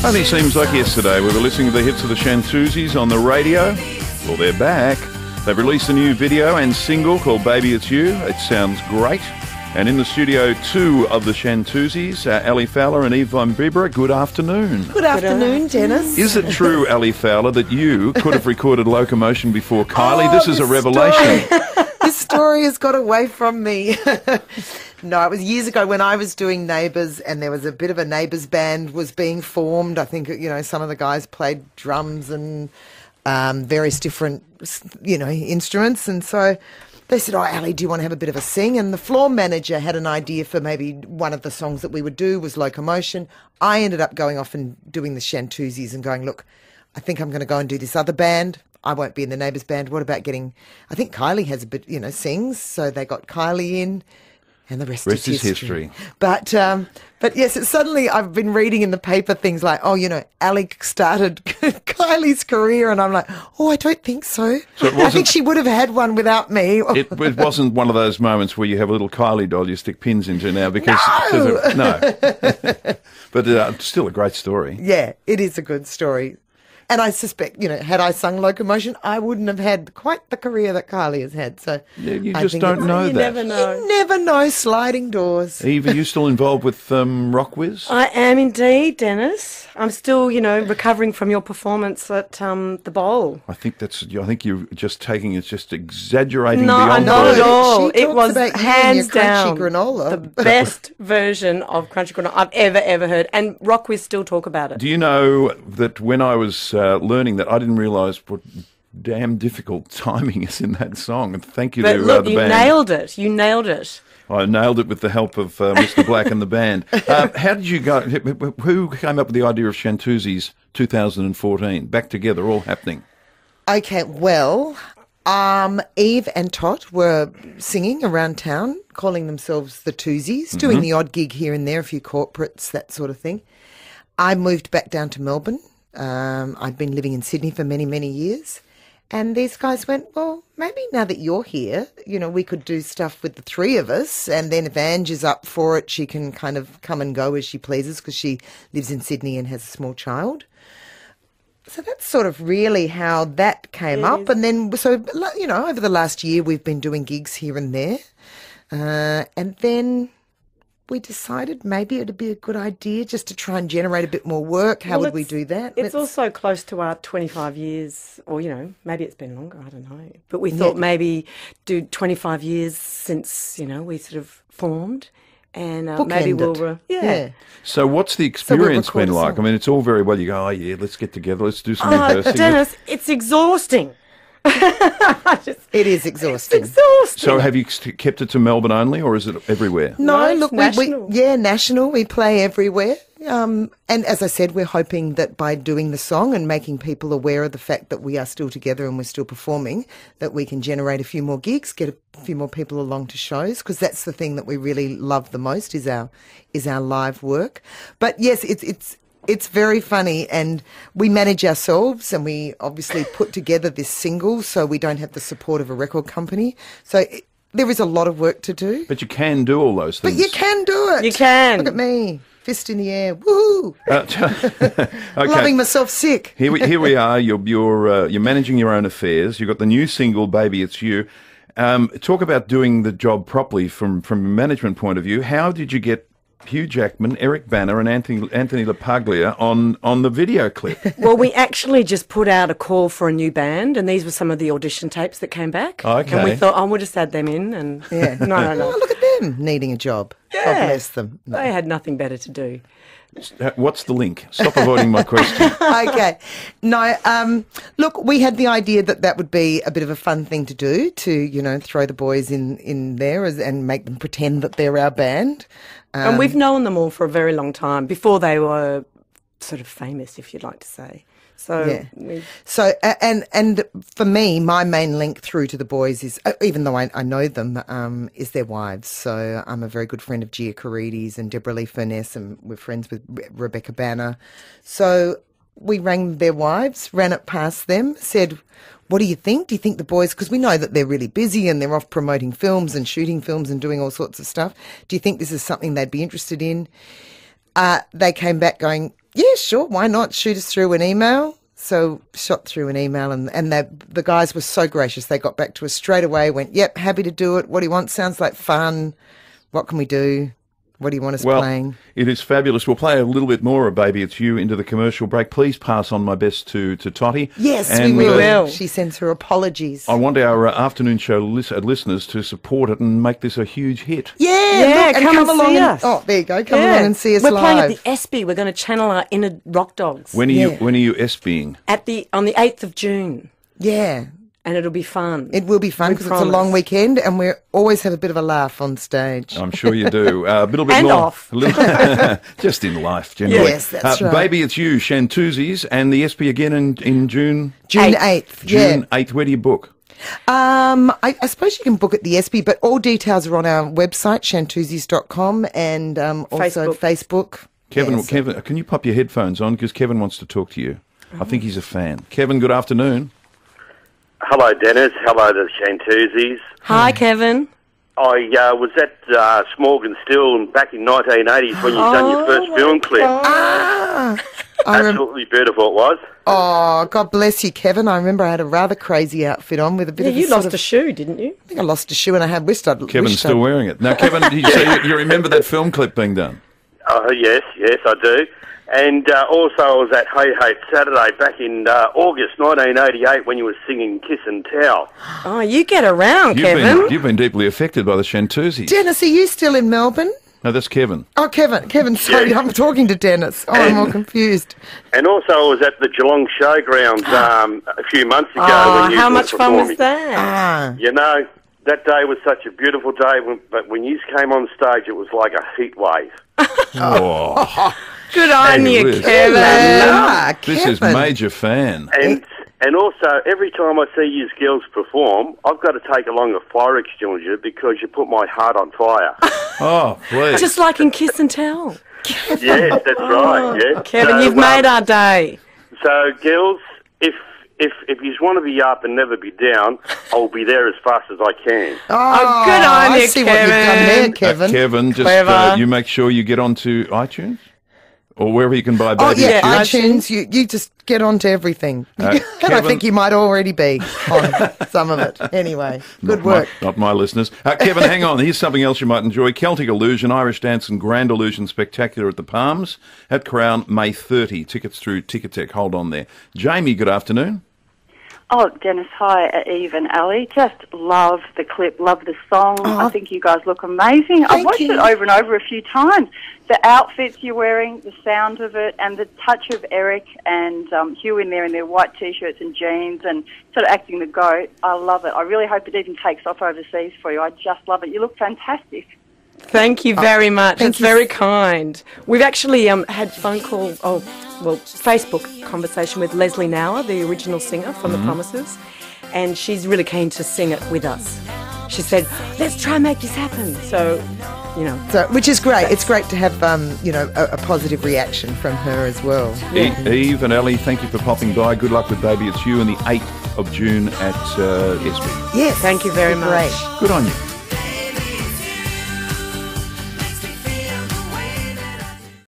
Only seems like yesterday we were listening to the hits of the Chantoozies on the radio. Well, they're back. They've released a new video and single called Baby It's You. It sounds great. And in the studio, two of the Chantoozies, Ali Fowler and Eve Von Bibra. Good afternoon. Good afternoon, Dennis. Is it true, Ali Fowler, that you could have recorded Locomotion before Kylie? This is a revelation. This story has got away from me. No, it was years ago when I was doing Neighbours, and there was a bit of a Neighbours band was being formed. I think, some of the guys played drums and various different, instruments. And so they said, Ali, do you want to have a bit of a sing? And the floor manager had an idea for maybe one of the songs that we would do was Locomotion. I ended up going off and doing the Chantoozies and going, look, I think I'm going to go and do this other band. I won't be in the Neighbours band. What about I think Kylie has a bit, sings. So they got Kylie in. And the rest is history. But yes, suddenly I've been reading in the paper things like, Ali started Kylie's career, and I'm like, I don't think so. I think she would have had one without me. It wasn't one of those moments where you have a little Kylie doll you stick pins into now because... No! But still a great story. Yeah, it is a good story. And I suspect, had I sung Locomotion, I wouldn't have had quite the career that Kylie has had. So yeah, you just don't know that. You never know. You never know. Sliding doors. Eve, are you still involved with Rock Whiz? I am indeed, Dennis. I'm still, recovering from your performance at the Bowl. I think you're just exaggerating no, beyond not words. at all. It was hands down granola. The best version of crunchy granola I've ever heard. And Rock Whiz still talk about it. Do you know that when I was learning that, I didn't realise what damn difficult timing is in that song. And thank you to the band. You nailed it. You nailed it. I nailed it with the help of Mr. Black and the band. How did you go? Who came up with the idea of Chantoozies 2014? Back together, all happening. Okay, well, Eve and Tot were singing around town, calling themselves the Toozies, doing the odd gig here and there, a few corporates, that sort of thing. I moved back down to Melbourne. I'd been living in Sydney for many, many years. And these guys went, well, maybe now that you're here, we could do stuff with the three of us. And then if Ange is up for it, she can kind of come and go as she pleases because she lives in Sydney and has a small child. So that's sort of really how that came up. And then, over the last year, we've been doing gigs here and there. And then we decided maybe it would be a good idea just to try and generate a bit more work. How would we do that? It's also close to our 25 years, or, maybe it's been longer, I don't know. But we thought maybe do 25 years since, we sort of formed. And maybe we'll... Yeah. So what's the experience been like? I mean, it's all very well. You go, let's get together. Let's do some rehearsing. Dennis, it's exhausting. It is exhausting. It's exhausting. So have you kept it to Melbourne only, or is it everywhere? No, look, national. National. We play everywhere. And as I said, we're hoping that by doing the song and making people aware of the fact that we are still together and we're still performing, that we can generate a few more gigs, get a few more people along to shows, because that's the thing that we really love the most is our live work. But yes, it's very funny, and we manage ourselves, and we obviously put together this single, so we don't have the support of a record company. So there is a lot of work to do. But you can do all those things. But you can do it. You can. Look at me. Fist in the air. Woohoo! Okay. Loving myself sick. Here we are. You're managing your own affairs. You've got the new single, Baby It's You. Talk about doing the job properly from a management point of view. How did you get Hugh Jackman, Eric Banner and Anthony LaPaglia on the video clip? Well, we actually just put out a call for a new band, and these were some of the audition tapes that came back. Okay. And we thought, we'll just add them in. And No. Oh, look at them needing a job. Yeah. God bless them. No. They had nothing better to do. What's the link? Stop avoiding my question. Okay. No, look, we had the idea that would be a bit of a fun thing to do, to, throw the boys in there and make them pretend that they're our band. And we've known them all for a very long time, before they were sort of famous, if you'd like to say. So, yeah. So, and for me, my main link through to the boys is, even though I know them, is their wives. So I'm a very good friend of Gia Carides and Deborah Lee Furness, and we're friends with Rebecca Banner. So we rang their wives, ran it past them, said, what do you think? Do you think the boys, because we know that they're really busy and they're off promoting films and shooting films and doing all sorts of stuff. Do you think this is something they'd be interested in? They came back going, Yeah, sure. Why not? Shoot us through an email. So shot through an email, and the guys were so gracious. They got back to us straight away, went, yep, happy to do it. What do you want? Sounds like fun. What can we do? What do you want us playing? It is fabulous. We'll play a little bit more of Baby It's You into the commercial break. Please pass on my best to Totty. Yes, we will. She sends her apologies. I want our afternoon show listeners to support it and make this a huge hit. Yeah, look, come along see us. Oh, there you go. Come along and see us live. We're playing at the Espy. We're going to channel our inner rock dogs. When are you Espying? On the 8th of June. Yeah. And it'll be fun. It will be fun because it's a long weekend, and we always have a bit of a laugh on stage. I'm sure you do. A little bit and more. Off. Just in life, generally. Yes, that's right. Baby It's You, Chantoozies, and the SP again in June? June 8th. June 8th. Where do you book? I suppose you can book at the SP, but all details are on our website, chantoozies.com, and also Facebook. Kevin, can you pop your headphones on? Because Kevin wants to talk to you. I think he's a fan. Kevin, good afternoon. Hello, Dennis. Hello to Chantoozies. Hi, Kevin. I was at Smorgon Still back in 1980s when you done your first film clip. Absolutely beautiful it was. Oh, God bless you, Kevin. I remember I had a rather crazy outfit on with a bit of you lost a shoe, didn't you? I think I lost a shoe and I had wished I'd... Kevin's still wearing it. Now, Kevin, so you remember that film clip being done? Yes, I do. And also I was at Hey Hey Saturday back in August 1988 when you were singing Kiss and Tell. Oh, you get around, Kevin. You've been deeply affected by the Chantoozies. Dennis, are you still in Melbourne? No, that's Kevin. Oh, Kevin, sorry, yeah. I'm talking to Dennis. Oh, I'm all confused. And also I was at the Geelong Showgrounds a few months ago. When you how much fun was that? You know, that day was such a beautiful day, but when you came on stage it was like a heat wave. Oh. Good on you, Kevin. This is major fan. And also, every time I see you girls perform, I've got to take along a fire extinguisher because you put my heart on fire. Oh, please. Just like in Kiss and Tell. Yes, that's right. Yeah. Kevin, you've made our day. So, girls, if you want to be up and never be down, I'll be there as fast as I can. Oh, good on you, I see what you've done there, Kevin. Kevin, just you make sure you get onto iTunes or wherever you can buy Baby It's You. iTunes. You just get onto everything. And Kevin, I think you might already be on some of it. Anyway, good work. Not my listeners. Kevin, hang on. Here's something else you might enjoy. Celtic Illusion, Irish Dance and Grand Illusion Spectacular at the Palms at Crown, May 30. Tickets through Ticketek. Hold on there. Jamie, good afternoon. Oh, Dennis, hi, Eve and Ali. Just love the clip, love the song. I think you guys look amazing. I've watched it over and over a few times. The outfits you're wearing, the sound of it, and the touch of Eric and Hugh in there in their white T-shirts and jeans and sort of acting the goat. I love it. I really hope it even takes off overseas for you. I just love it. You look fantastic. Thank you very much. That's very kind. We've actually had Facebook conversation with Leslie Nauer, the original singer from The Promises, and she's really keen to sing it with us. She said, let's try and make this happen. So, which is great. It's great to have, a positive reaction from her as well. Yeah. Eve and Ellie, thank you for popping by. Good luck with Baby It's You on the 8th of June at SB. Yes. Thank you very much. Great. Good on you.